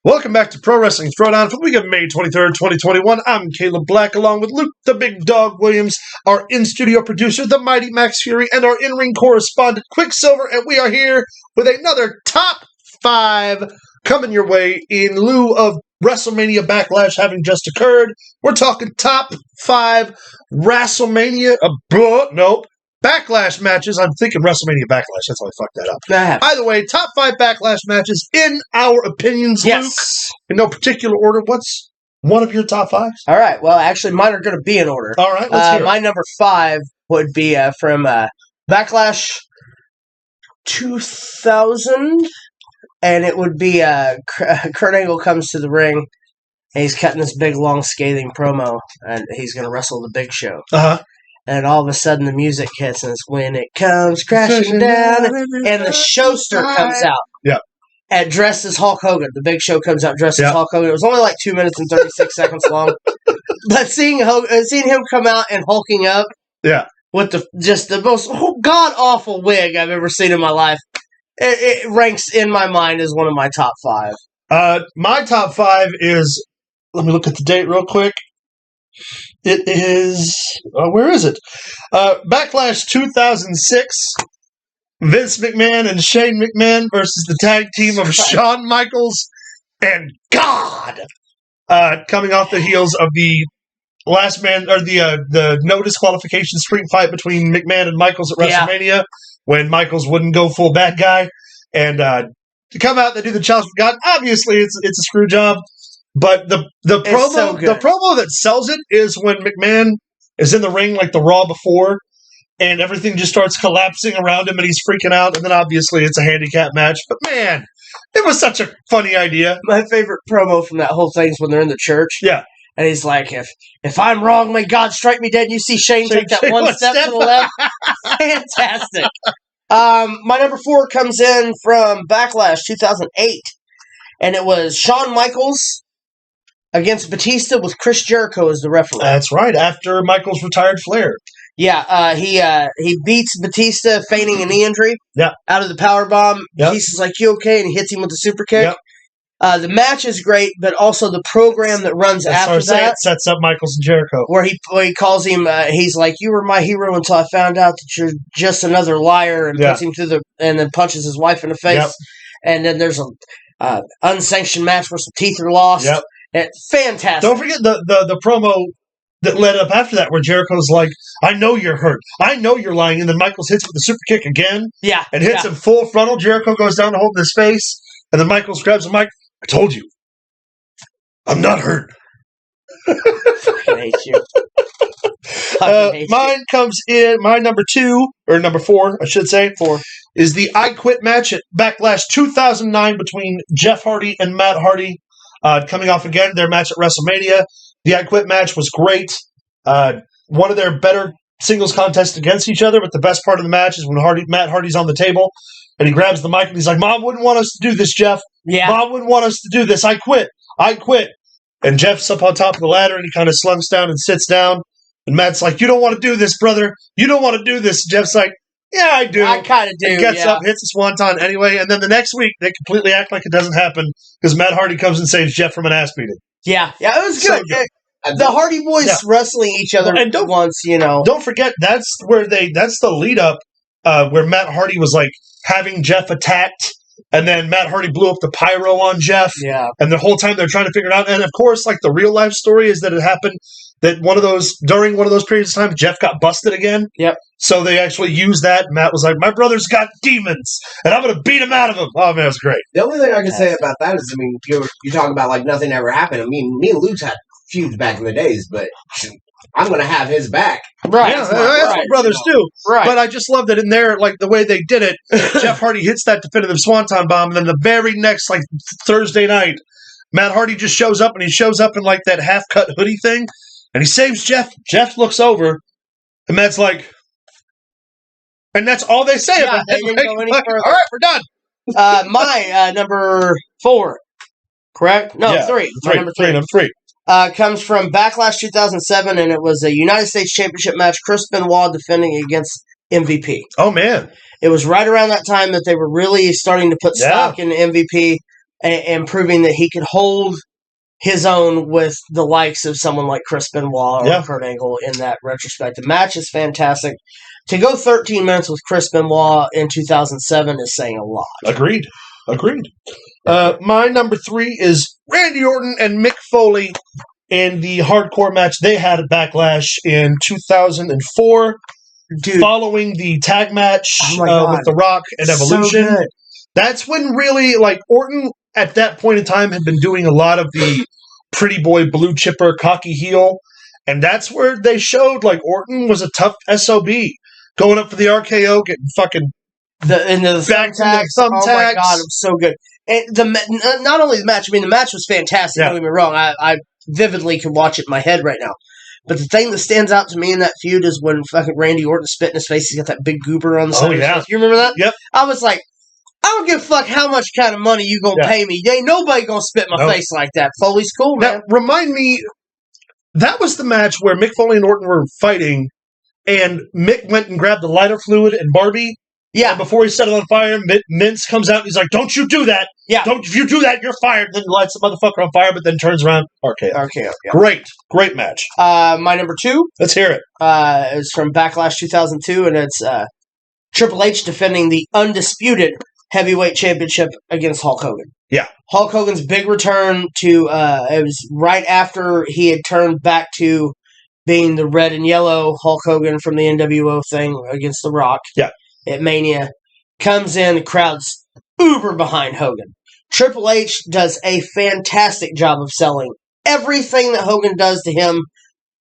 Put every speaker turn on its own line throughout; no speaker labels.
Welcome back to Pro Wrestling Throwdown for the week of May 23rd, 2021. I'm Caleb Black, along with Luke the Big Dog Williams, our in-studio producer, the Mighty Max Fury, and our in-ring correspondent, Quicksilver, and we are here with another Top 5 coming your way in lieu of Wrestlemania Backlash having just occurred. We're talking Top 5 Wrestlemania, Backlash matches. I'm thinking WrestleMania Backlash. That's why I fucked that up. Either way, top 5 Backlash matches in our opinions,
yes.
Luke. In no particular order. What's one of your top 5s?
All right. Well, actually, mine are going to be in order.
All right, let's hear it.
My number 5 would be from Backlash 2000, and it would be Kurt Angle comes to the ring, and he's cutting this big, long, scathing promo, and he's going to wrestle the Big Show.
Uh-huh.
And all of a sudden, the music hits, and it's when it comes crashing down, and the showster comes out.
Yeah.
And dressed as Hulk Hogan. The Big Show comes out dressed as Hulk Hogan. It was only like 2 minutes and 36 seconds long. But seeing him come out and hulking up, with the most god-awful wig I've ever seen in my life, it ranks in my mind as one of my top 5.
My top 5 is, let me look at the date real quick. It is, where is it? Backlash 2006, Vince McMahon and Shane McMahon versus the tag team of Shawn Michaels and God. Coming off the heels of the last man, or the no disqualification street fight between McMahon and Michaels at WrestleMania, when Michaels wouldn't go full bad guy. And to come out and do the challenge for God, obviously it's a screw job. But the promo that sells it is when McMahon is in the ring like the Raw before, and everything just starts collapsing around him, and he's freaking out. And then obviously it's a handicap match. But man, it was such a funny idea.
My favorite promo from that whole thing is when they're in the church.
Yeah,
and he's like, "If I'm wrong, may God strike me dead." And you see Shane take that one step to the left. Fantastic. My number 4 comes in from Backlash 2008, and it was Shawn Michaels against Batista with Chris Jericho as the referee.
That's right, after Michaels retired Flair.
Yeah, he beats Batista feigning a knee injury out of the powerbomb. Yep. Batista's like, "You okay?" And he hits him with the super kick. Yep. The match is great, but also the program that runs after that
sets up Michaels and Jericho.
Where he calls him, he's like, "You were my hero until I found out that you're just another liar," and puts him and then punches his wife in the face. Yep. And then there's a unsanctioned match where some teeth are lost. Yep. It's fantastic.
Don't forget the promo that led up after that, where Jericho's like, "I know you're hurt. I know you're lying." And then Michaels hits with the super kick again.
Yeah.
And hits him full frontal. Jericho goes down to hold his face. And then Michaels grabs the mic. "I told you. I'm not hurt."
Fucking hate you.
Mine comes in, my number 2, or number 4, I should say.
4.
Is the I Quit match at Backlash 2009 between Jeff Hardy and Matt Hardy. Coming off again their match at WrestleMania. The I Quit match was great. One of their better singles contests against each other, but the best part of the match is when Matt Hardy's on the table, and he grabs the mic and he's like, "Mom wouldn't want us to do this, Jeff.
Yeah.
Mom wouldn't want us to do this. I quit. I quit." And Jeff's up on top of the ladder, and he kind of slumps down and sits down. And Matt's like, "You don't want to do this, brother. You don't want to do this." Jeff's like, "Yeah, I do."
I kind of do.
He gets up, hits a swanton anyway, and then the next week they completely act like it doesn't happen because Matt Hardy comes and saves Jeff from an ass beating.
Yeah, it was good. So the Hardy Boys wrestling each other once,
Don't forget that's the lead up where Matt Hardy was like having Jeff attacked, and then Matt Hardy blew up the pyro on Jeff.
Yeah,
and the whole time they're trying to figure it out. And of course, like the real life story is that it happened. That during one of those periods of time, Jeff got busted again.
Yep.
So they actually used that. Matt was like, "My brother's got demons, and I'm going to beat him out of him." Oh, man, it was great.
The only thing I can say about that is, I mean, you talk about like nothing ever happened. I mean, me and Luke's had feuds back in the days, but I'm going to have his back.
Right. Yeah, that's what brothers do. Right. But I just love that in there, like the way they did it, Jeff Hardy hits that definitive swanton bomb, and then the very next, like Thursday night, Matt Hardy just shows up, and he shows up in like that half-cut hoodie thing. And he saves Jeff. Jeff looks over, and Matt's like, and that's all they say about it. Like, all right, we're done.
My number 4, correct? No, 3.
Number 3.
Comes from Backlash 2007, and it was a United States Championship match. Chris Benoit defending against MVP.
Oh, man.
It was right around that time that they were really starting to put stock in MVP. and proving that he could hold his own with the likes of someone like Chris Benoit or Kurt Angle in that retrospect. The match is fantastic. To go 13 minutes with Chris Benoit in 2007 is saying a lot.
Agreed. My number 3 is Randy Orton and Mick Foley in the hardcore match they had at Backlash in 2004.
Dude.
Following the tag match with The Rock and Evolution.
So good.
That's when really, like, Orton at that point in time had been doing a lot of the pretty boy blue chipper cocky heel. And that's where they showed, like, Orton was a tough SOB. Going up for the RKO, getting fucking
the thumbtacks. Oh my god, it was so good. And not only the match, I mean, the match was fantastic, don't get me wrong. I vividly can watch it in my head right now. But the thing that stands out to me in that feud is when fucking Randy Orton spit in his face. He's got that big goober on the side of his face. You remember that?
Yep.
I was like, I don't give a fuck how much kind of money you gonna pay me. Ain't nobody gonna spit in my face like that. Foley's cool, man.
Now, remind me, that was the match where Mick Foley and Orton were fighting, and Mick went and grabbed the lighter fluid and Barbie.
Yeah.
And before he set it on fire, Mince comes out and he's like, "Don't you do that.
Yeah.
If you do that, you're fired." Then he lights the motherfucker on fire, but then turns around. RKO.
Yeah.
Great match.
My number 2.
Let's hear it.
Is from Backlash 2002, and it's Triple H defending the Undisputed Heavyweight Championship against Hulk Hogan.
Yeah.
Hulk Hogan's big return to, it was right after he had turned back to being the red and yellow Hulk Hogan from the NWO thing against The Rock.
Yeah.
At Mania, comes in, the crowd's uber behind Hogan. Triple H does a fantastic job of selling everything that Hogan does to him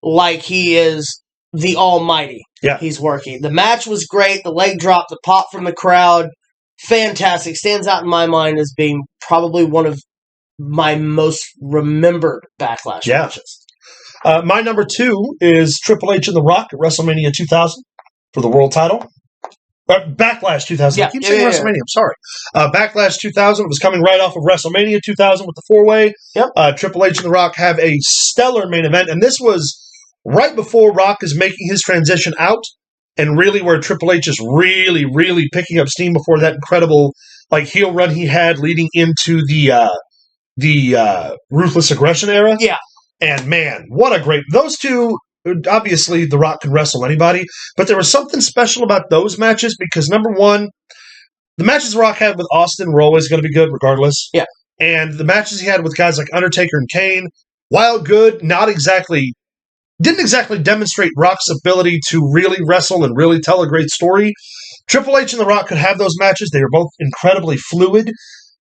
like he is the almighty.
Yeah.
He's working. The match was great. The leg drop, the pop from the crowd, fantastic. Stands out in my mind as being probably one of my most remembered Backlash matches.
My number 2 is Triple H and The Rock at WrestleMania 2000 for the world title. Backlash 2000. I keep saying WrestleMania. I'm sorry. Backlash 2000 was coming right off of WrestleMania 2000 with the 4-way.
Yep.
Triple H and The Rock have a stellar main event, and this was right before Rock is making his transition out, and really where Triple H is really, really picking up steam before that incredible heel run he had leading into the Ruthless Aggression era.
Yeah.
And man, what a great... Those two... Obviously, The Rock can wrestle anybody, but there was something special about those matches because, number one, the matches The Rock had with Austin were always going to be good regardless.
Yeah.
And the matches he had with guys like Undertaker and Kane, while good, didn't exactly demonstrate Rock's ability to really wrestle and really tell a great story. Triple H and The Rock could have those matches. They were both incredibly fluid.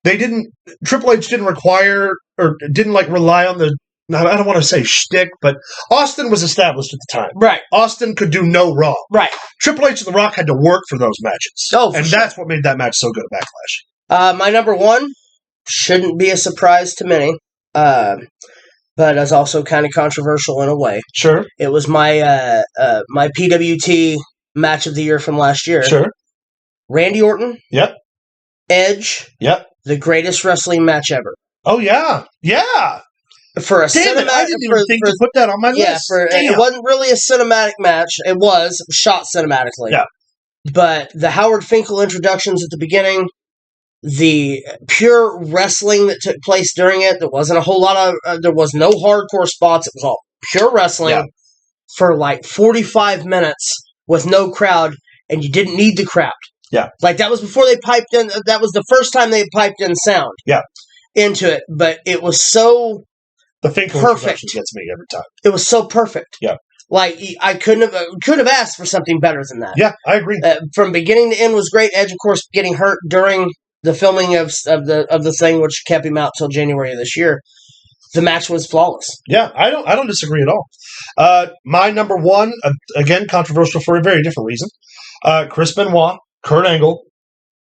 Triple H didn't require or didn't rely on the... I don't want to say shtick, but Austin was established at the time.
Right.
Austin could do no wrong.
Right.
Triple H and The Rock had to work for those matches. That's what made that match so good at Backlash.
My number 1 shouldn't be a surprise to many, but is also kind of controversial in a way.
Sure.
It was my my PWT match of the year from last year.
Sure.
Randy Orton.
Yep.
Edge.
Yep.
The greatest wrestling match ever.
Oh, yeah. Yeah.
For a
I didn't even think to put that on my list.
It wasn't really a cinematic match. It was shot cinematically.
Yeah.
But the Howard Finkel introductions at the beginning, the pure wrestling that took place during it, there wasn't a whole lot of, there was no hardcore spots. It was all pure wrestling for 45 minutes with no crowd, and you didn't need the crowd.
Yeah.
That was before they piped in, that was the first time they piped in sound.
Yeah.
Into it, but it was so...
The Finkel introduction gets me every time.
It was so perfect.
Yeah.
I could have asked for something better than that.
Yeah, I agree.
From beginning to end was great. Edge, of course, getting hurt during the filming of the thing, which kept him out till January of this year. The match was flawless.
Yeah, I don't disagree at all. My number 1, again, controversial for a very different reason. Chris Benoit, Kurt Angle,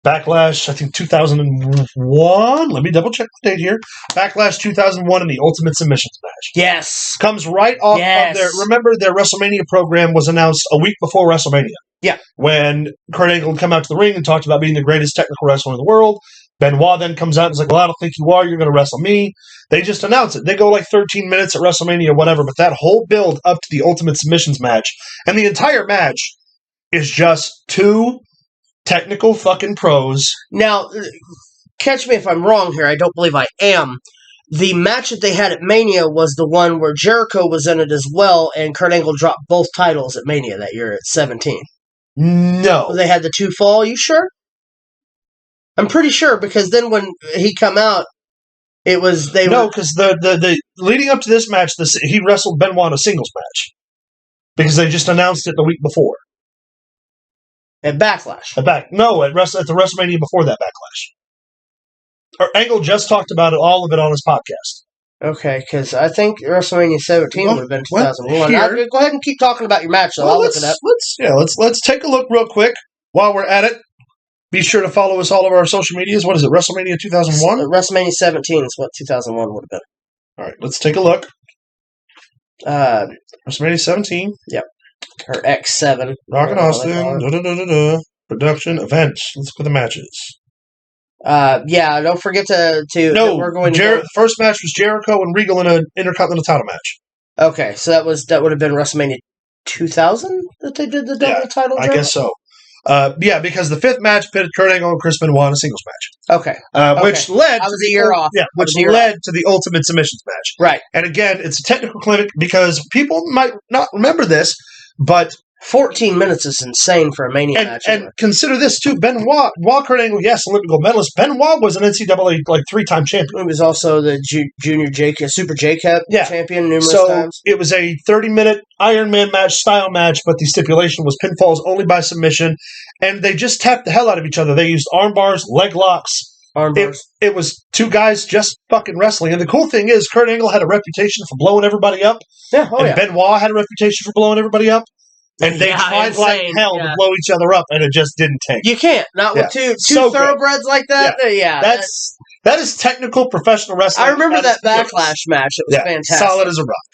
Backlash, I think 2001. Let me double check the date here. Backlash 2001 in the Ultimate Submissions match.
Yes.
Comes right off of their... Remember, their WrestleMania program was announced a week before WrestleMania.
Yeah. When
Kurt Angle had come out to the ring and talked about being the greatest technical wrestler in the world. Benoit then comes out and is like, well, I don't think you are. You're going to wrestle me. They just announce it. They go 13 minutes at WrestleMania, whatever, but that whole build up to the Ultimate Submissions match, and the entire match is just two technical fucking pros.
Now, catch me if I'm wrong here. I don't believe I am. The match that they had at Mania was the one where Jericho was in it as well, and Kurt Angle dropped both titles at Mania that year at 17.
No.
They had the two fall. You sure? I'm pretty sure, because then when he come out, it was
because the leading up to this match, he wrestled Benoit in a singles match because they just announced it the week before
at Backlash.
At the WrestleMania before that Backlash. Angle just talked about all of it on his podcast.
Okay, because I think WrestleMania 17 would have been 2001. Go ahead and keep talking about your match, though. I'll look it up.
Let's take a look real quick while we're at it. Be sure to follow us all of our social medias. What is it, WrestleMania 2001?
WrestleMania 17 is what 2001 would have been.
All right, let's take a look. WrestleMania 17.
Yep. Or X7.
Rock and Austin. Production, events. Let's look at the matches.
Yeah, don't forget to
No,
we're going to
first match was Jericho and Regal in an Intercontinental title match.
Okay, so that would have been WrestleMania 2000 that they did the double title draft?
I guess so. Because the fifth match pitted Kurt Angle and Chris Benoit in a singles match.
Okay.
Which led
I was a year off.
Yeah, which led to the Ultimate Submissions match.
Right.
And again, it's a technical clinic because people might not remember this, but
14 minutes is insane for a Mania match.
And consider this too, Benoit, while Kurt Angle, yes, Olympic gold medalist, Benoit was an NCAA three-time champion.
He was also the Junior Super J-Cup champion numerous times.
It was a 30-minute Iron Man match style match, but the stipulation was pinfalls only by submission, and they just tapped the hell out of each other. They used arm bars, leg locks. It was two guys just fucking wrestling. And the cool thing is, Kurt Angle had a reputation for blowing everybody up.
Yeah,
Benoit had a reputation for blowing everybody up. And they tried like hell to blow each other up, and it just didn't take.
You can't. Not with two thoroughbreds like that. Yeah.
That is technical professional wrestling.
I remember that Backlash match. It was fantastic.
Solid as a rock.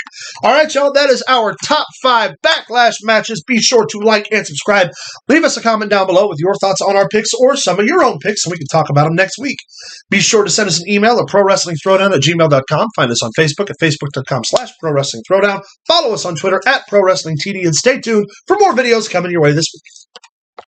All right, y'all. That is our top 5 Backlash matches. Be sure to like and subscribe. Leave us a comment down below with your thoughts on our picks or some of your own picks, and we can talk about them next week. Be sure to send us an email at prowrestlingthrowdown@gmail.com. Find us on Facebook at facebook.com/prowrestlingthrowdown. Follow us on Twitter at prowrestlingtd, and stay tuned for more videos coming your way this week.